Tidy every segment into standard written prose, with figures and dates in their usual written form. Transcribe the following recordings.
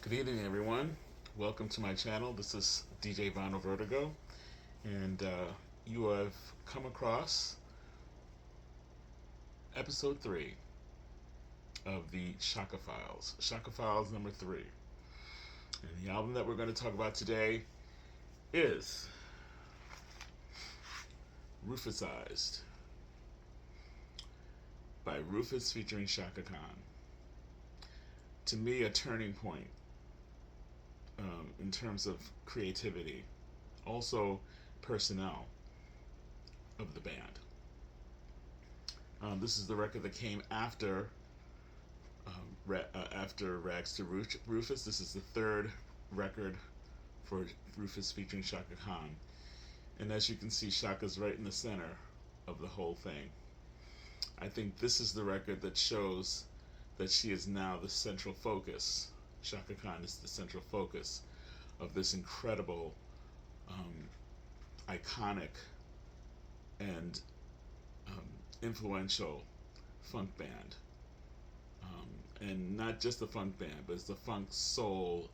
Good evening, everyone. Welcome to my channel. This is DJ Vinyl Vertigo, and you have come across episode 3 of the Chaka Files. Chaka Files number 3. And the album that we're going to talk about today is Rufusized by Rufus featuring Chaka Khan. To me, a turning point in terms of creativity, also personnel of the band. This is the record that came after Rags to Rufus. This is the third record for Rufus featuring Chaka Khan. And as you can see, Chaka's right in the center of the whole thing. I think this is the record that shows that she is now the central focus. Chaka Khan is the central focus of this incredible, iconic, and influential funk band. And not just a funk band, but it's a funk soul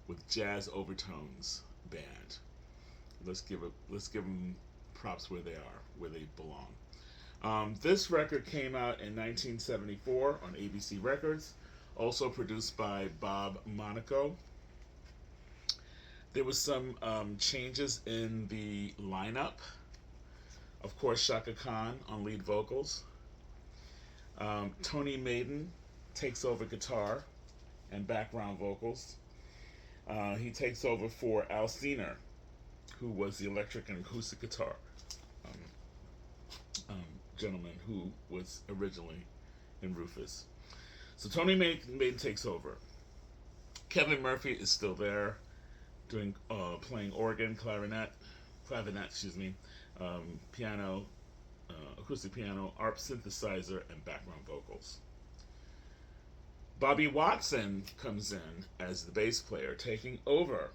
with jazz overtones band. Let's give them props where they are, where they belong. This record came out in 1974 on ABC Records, also produced by Bob Monaco. There was some changes in the lineup. Of course, Chaka Khan on lead vocals. Tony Maiden takes over guitar and background vocals. He takes over for Al Senior, who was the electric and acoustic guitar gentleman who was originally in Rufus. So Tony Maiden takes over. Kevin Murphy is still there, playing organ, clarinet, piano, acoustic piano, ARP synthesizer, and background vocals. Bobby Watson comes in as the bass player, taking over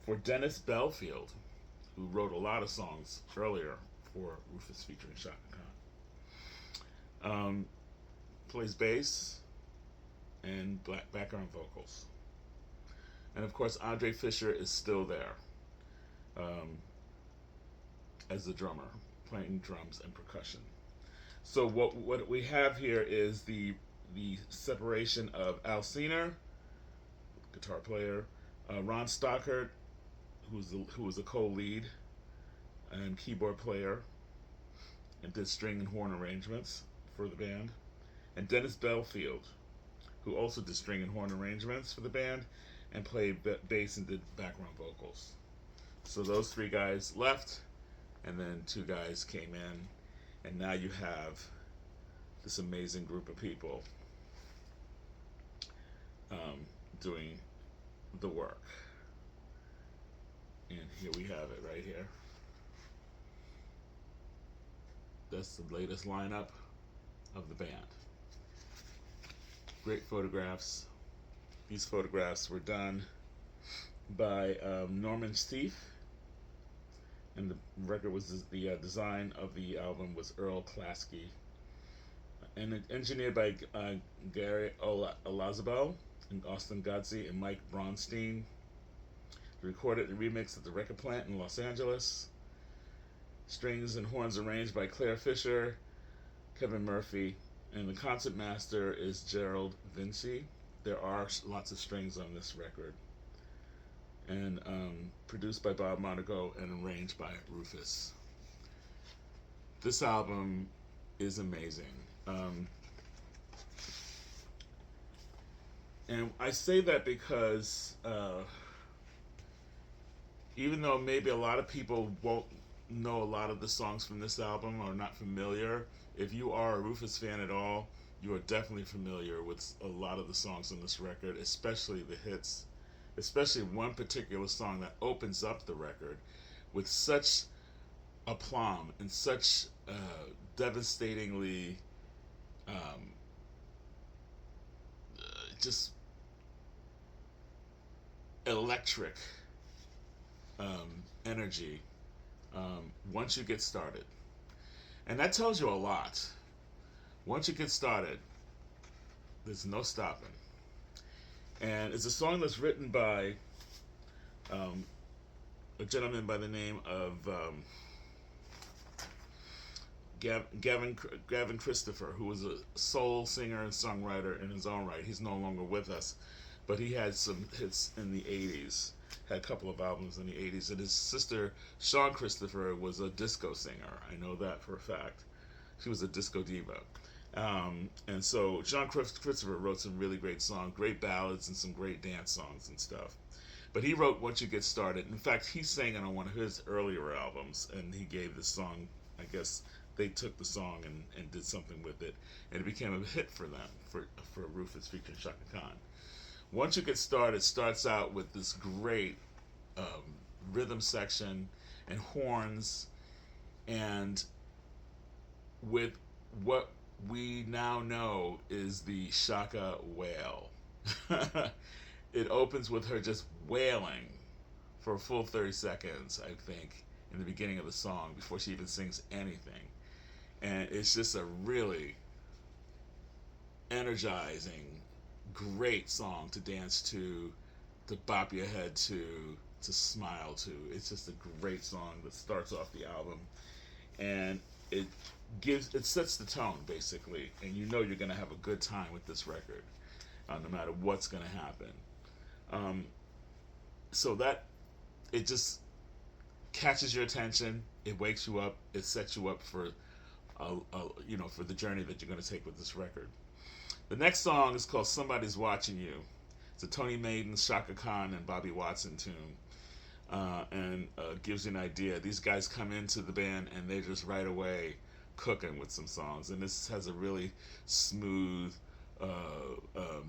for Dennis Belfield, who wrote a lot of songs earlier for Rufus featuring Chaka Khan. Plays bass and background vocals. And of course, Andre Fisher is still there as the drummer, playing drums and percussion. So what we have here is the separation of Al Senior, guitar player, Ron Stockert, who was a co-lead and keyboard player, and did string and horn arrangements for the band, and Dennis Belfield, who also did string and horn arrangements for the band and played bass and did background vocals. So those three guys left, and then two guys came in, and now you have this amazing group of people doing the work. And here we have it right here. That's the latest lineup of the band. Great photographs. These photographs were done by Norman Steef, and the record was the design of the album was Earl Klasky, and engineered by Gary Olazabal and Austin Godsey and Mike Bronstein. Recorded and remixed at the Record Plant in Los Angeles. Strings and horns arranged by Claire Fisher, Kevin Murphy, and the concert master is Gerald Vinci. There are lots of strings on this record. And produced by Bob Monaco and arranged by Rufus. This album is amazing. And I say that because even though maybe a lot of people won't know a lot of the songs from this album or not familiar, if you are a Rufus fan at all, you are definitely familiar with a lot of the songs on this record, especially the hits, especially one particular song that opens up the record with such aplomb and such devastatingly just electric energy once you get started. And that tells you a lot. Once you get started, there's no stopping. And it's a song that's written by um, a gentleman by the name of Gavin Christopher, who was a soul singer and songwriter in his own right. He's no longer with us, but he had some hits in the 80s, had a couple of albums in the 80s. And his sister, Sean Christopher, was a disco singer. I know that for a fact. She was a disco diva. And so Sean Christopher wrote some really great songs, great ballads, and some great dance songs and stuff. But he wrote Once You Get Started. In fact, he sang it on one of his earlier albums, and he gave this song, I guess they took the song and did something with it, and it became a hit for them, for Rufus featuring Chaka Khan. Once You Get Started starts out with this great rhythm section and horns, and with what we now know is the Shaka wail. It opens with her just wailing for a full 30 seconds, I think, in the beginning of the song before she even sings anything. And it's just a really energizing, great song to dance to bop your head to smile to. It's just a great song that starts off the album, and it sets the tone basically, and you know you're gonna have a good time with this record, no matter what's gonna happen. So that it just catches your attention, it wakes you up, it sets you up for for the journey that you're going to take with this record. The next song is called Somebody's Watching You. It's a Tony Maiden, Shaka Khan, and Bobby Watson tune, and gives you an idea. These guys come into the band and they're just right away cooking with some songs, and this has a really smooth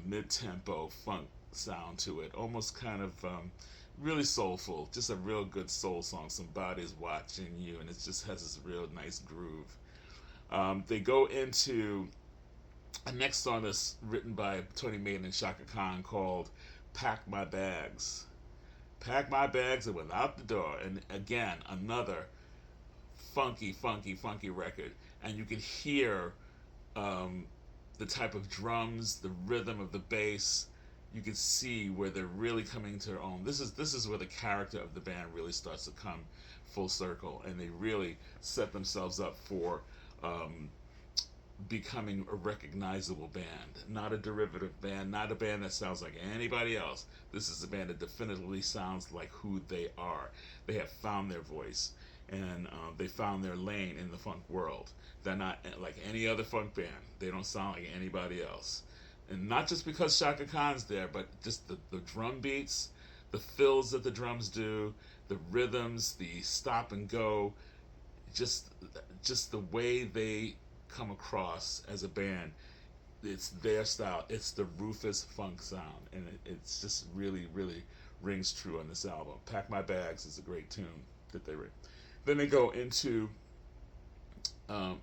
mid-tempo funk sound to it, almost kind of really soulful, just a real good soul song. Somebody's watching you, and it just has this real nice groove. They go into a next song that's written by Tony Maiden and Shaka Khan called Pack My Bags. Pack My Bags and Without the Door. And again, another funky, funky, funky record. And you can hear the type of drums, the rhythm of the bass. You can see where they're really coming to their own. This is where the character of the band really starts to come full circle, and they really set themselves up for becoming a recognizable band, not a derivative band, not a band that sounds like anybody else. This is a band that definitively sounds like who they are. They have found their voice, and they found their lane in the funk world. They're not like any other funk band. They don't sound like anybody else. And not just because Shaka Khan's there, but just the drum beats, the fills that the drums do, the rhythms, the stop and go, just the way they come across as a band. It's their style. It's the Rufus funk sound, and it's just really, really rings true on this album. Pack My Bags is a great tune that they wrote. Then they go into a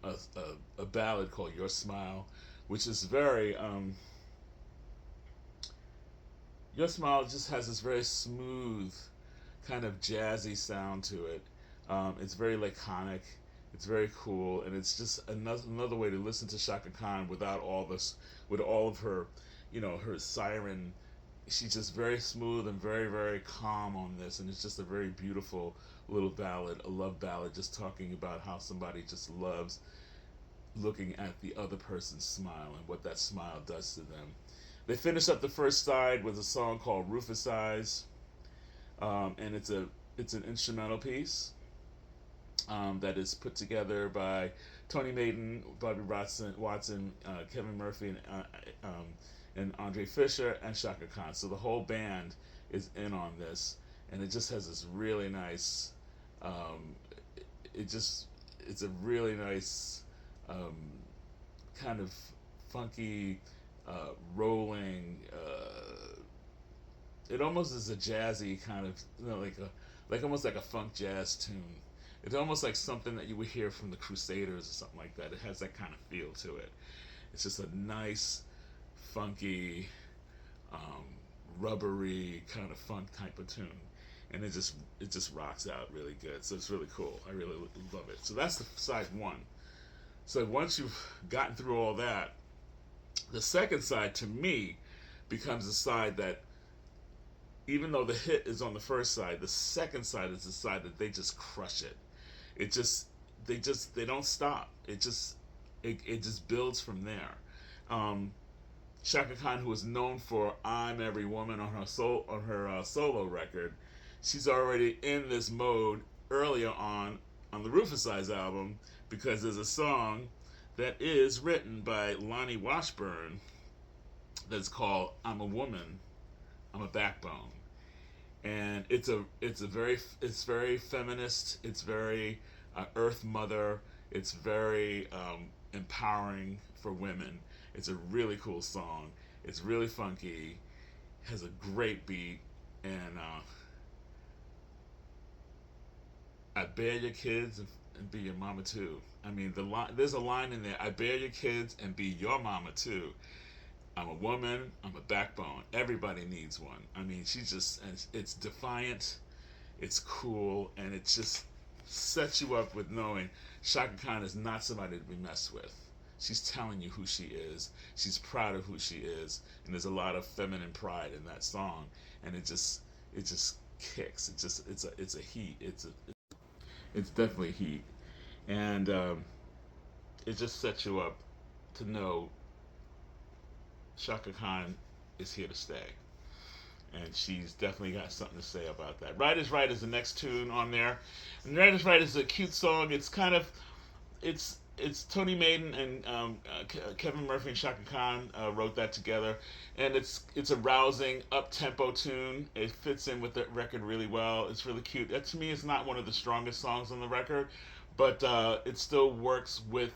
ballad called Your Smile, which is very Your Smile just has this very smooth, kind of jazzy sound to it. It's very laconic. It's very cool, and it's just another way to listen to Shaka Khan without all this, with all of her, her siren. She's just very smooth and very, very calm on this, and it's just a very beautiful little ballad, a love ballad, just talking about how somebody just loves looking at the other person's smile and what that smile does to them. They finish up the first side with a song called Rufus Eyes, and it's an instrumental piece that is put together by Tony Maiden, Bobby Watson, Kevin Murphy, and Andre Fisher, and Shaka Khan. So the whole band is in on this, and it just has this really nice. It's a really nice kind of funky, rolling. It almost is a jazzy kind of, like almost like a funk jazz tune. It's almost like something that you would hear from the Crusaders or something like that. It has that kind of feel to it. It's just a nice, funky, rubbery kind of funk type of tune, and it just rocks out really good. So it's really cool. I really love it. So that's the side one. So once you've gotten through all that, the second side to me becomes a side that, even though the hit is on the first side, the second side is the side that they just crush it. It just they don't stop. It just builds from there. Um, Shaka Khan, who is known for "I'm Every Woman" on her solo record, she's already in this mode earlier on the Rufus Eyes album, because there's a song that is written by Lonnie Washburn that's called "I'm a Woman, I'm a Backbone," and it's very feminist. It's very Earth Mother. It's very empowering for women. It's a really cool song. It's really funky. Has a great beat, and I bear your kids and be your mama too. I mean, there's a line in there. I bear your kids and be your mama too. I'm a woman. I'm a backbone. Everybody needs one. I mean, it's defiant, it's cool, and it just sets you up with knowing Shaka Khan is not somebody to be messed with. She's telling you who she is. She's proud of who she is, and there's a lot of feminine pride in that song. And it just kicks. It's a heat. It's definitely heat, and it just sets you up to know Shaka Khan is here to stay, and she's definitely got something to say about that. Right is Right is the next tune on there, and Right is Right is a cute song. It's kind of it's Tony Maiden and Kevin Murphy and Shaka Khan wrote that together, and it's a rousing up tempo tune. It fits in with the record really well. It's really cute. That to me is not one of the strongest songs on the record, but it still works with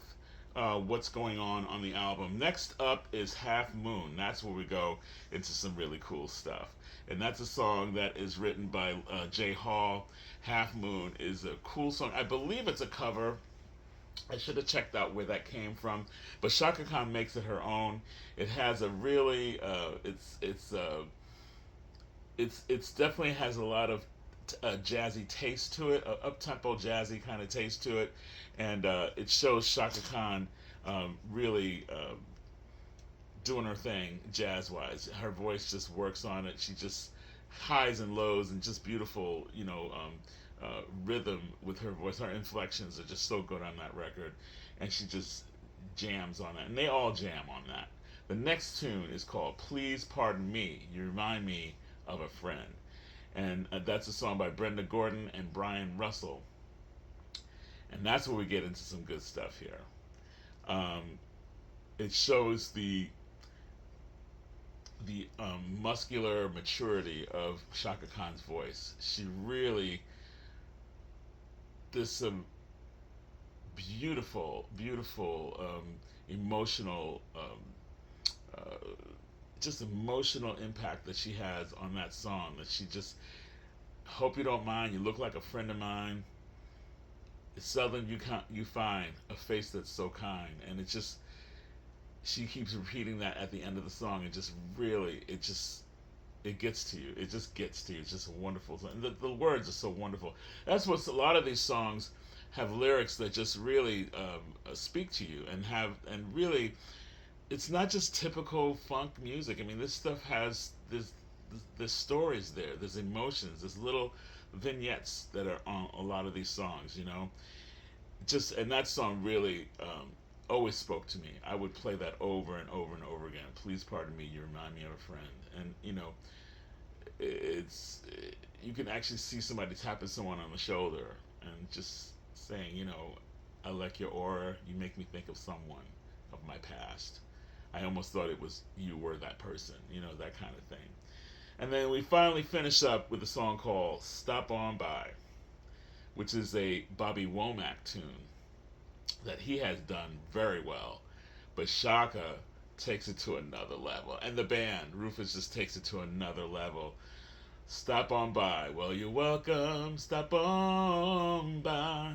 what's going on the album. Next up is Half Moon. That's where we go into some really cool stuff. And that's a song that is written by Jay Hall. Half Moon is a cool song. I believe it's a cover. I should have checked out where that came from, but Shaka Khan makes it her own. It has a really, it's definitely has a lot of jazzy taste to it, up tempo jazzy kind of taste to it, and it shows Shaka Khan really doing her thing jazz wise. Her voice just works on it. She just highs and lows and just beautiful, rhythm with her voice. Her inflections are just so good on that record, and she just jams on it, and they all jam on that. The next tune is called "Please Pardon Me." You remind me of a friend, and that's a song by Brenda Gordon and Brian Russell, and that's where we get into some good stuff here. Um, it shows the muscular maturity of Shaka Khan's voice. She really, there's some beautiful, beautiful, emotional, uh, just emotional impact that she has on that song. That she just, hope you don't mind. You look like a friend of mine. It's seldom you find a face that's so kind, and it's just, she keeps repeating that at the end of the song. It just really, it gets to you. It just gets to you. It's just a wonderful song. And the words are so wonderful. That's what a lot of these songs have, lyrics that just really speak to you, and really, it's not just typical funk music. I mean, this stuff has there's stories there. There's emotions. There's little vignettes that are on a lot of these songs. Just, and that song really always spoke to me. I would play that over and over and over again. Please pardon me. You remind me of a friend, and it's you can actually see somebody tapping someone on the shoulder and just saying, I like your aura. You make me think of someone of my past. I almost thought it was you were that person, that kind of thing. And then we finally finish up with a song called "Stop On By," which is a Bobby Womack tune that he has done very well. But Shaka takes it to another level. And the band, Rufus, just takes it to another level. Stop on by. Well, you're welcome. Stop on by.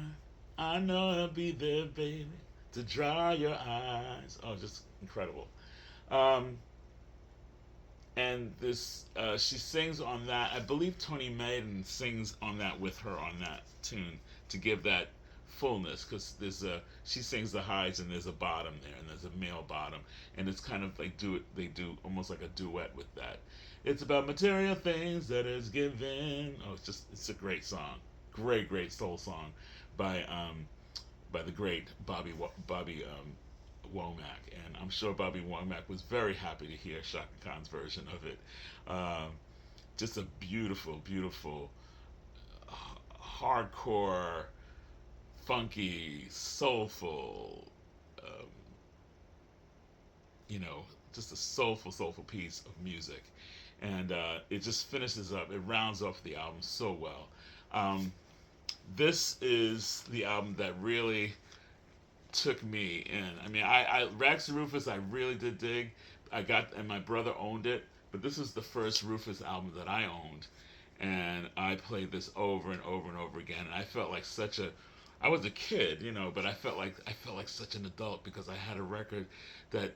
I know I'll be there, baby, to dry your eyes. Oh, just incredible. Um, and this, she sings on that. I believe Tony Maiden sings on that with her on that tune to give that fullness, because there's a she sings the highs and there's a bottom there and there's a male bottom, and it's kind of like they do almost like a duet with that. It's about material things that is given. Oh, it's a great song, great soul song by the great Bobby Womack, and I'm sure Bobby Womack was very happy to hear Shaka Khan's version of it. Um, just a beautiful, hardcore, funky, soulful, um, you know, just a soulful piece of music, and it just finishes up. It rounds off the album so well. Um, this is the album that really took me in. I mean, I Rags to Rufus, I really did dig. I got, and my brother owned it, but this was the first Rufus album that I owned, and I played this over and over and over again. And I felt like such a, I was a kid, but I felt like such an adult because I had a record that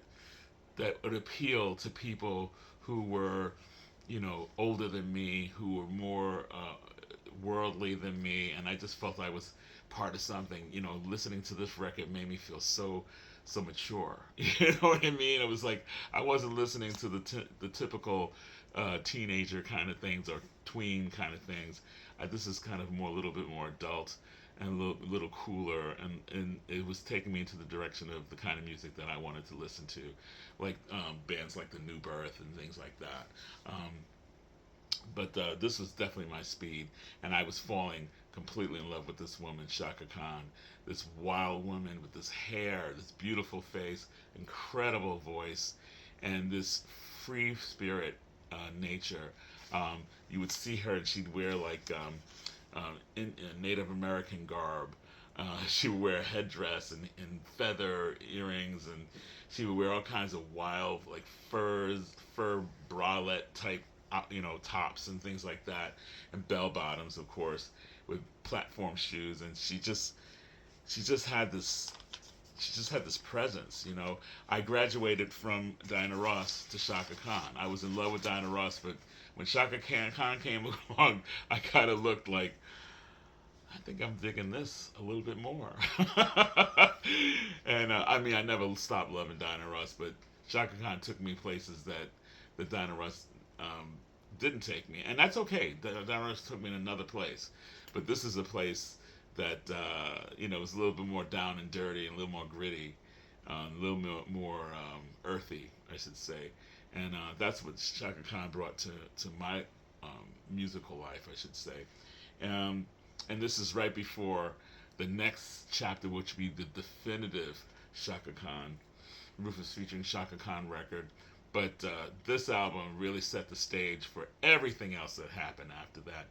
would appeal to people who were, older than me, who were more worldly than me, and I just felt I was part of something. Listening to this record made me feel so mature. You know what I mean? It was like I wasn't listening to the typical teenager kind of things or tween kind of things. This is kind of more a little bit more adult and a little cooler, and it was taking me into the direction of the kind of music that I wanted to listen to, like bands like the New Birth and things like that. But this was definitely my speed, and I was falling completely in love with this woman, Shaka Khan, this wild woman with this hair, this beautiful face, incredible voice, and this free spirit nature. You would see her, and she'd wear like in Native American garb. She would wear a headdress and feather earrings, and she would wear all kinds of wild, like fur bralette type, tops and things like that, and bell bottoms, of course, with platform shoes. And she just had this. She just had this presence. I graduated from Diana Ross to Shaka Khan. I was in love with Diana Ross, but when Shaka Khan came along, I kind of looked like, I think I'm digging this a little bit more. And I mean, I never stopped loving Diana Ross, but Shaka Khan took me places that Diana Ross didn't take me, and that's okay. Diana Ross took me in another place, but this is a place that was a little bit more down and dirty, and a little more gritty, a little more earthy, I should say, and that's what Shaka Khan brought to my musical life, I should say. Um, and this is right before the next chapter, which would be the definitive Shaka Khan, Rufus featuring Shaka Khan record. But this album really set the stage for everything else that happened after that.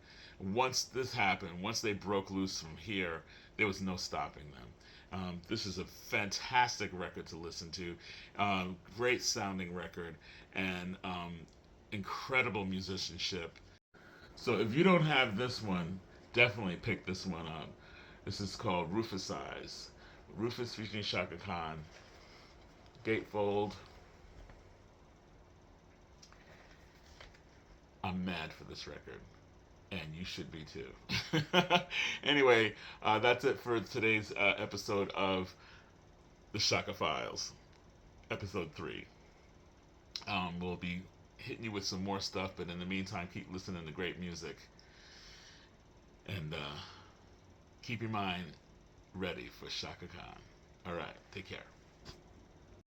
Once this happened, once they broke loose from here, there was no stopping them. This is a fantastic record to listen to, great sounding record, and incredible musicianship. So if you don't have this one, definitely pick this one up. This is called Rufus Eyes. Rufus featuring Shaka Khan. Gatefold. I'm mad for this record, and you should be too. Anyway, that's it for today's episode of the Chaka Files, episode 3. We'll be hitting you with some more stuff, but in the meantime, keep listening to great music, and keep your mind ready for Shaka Khan. All right, take care.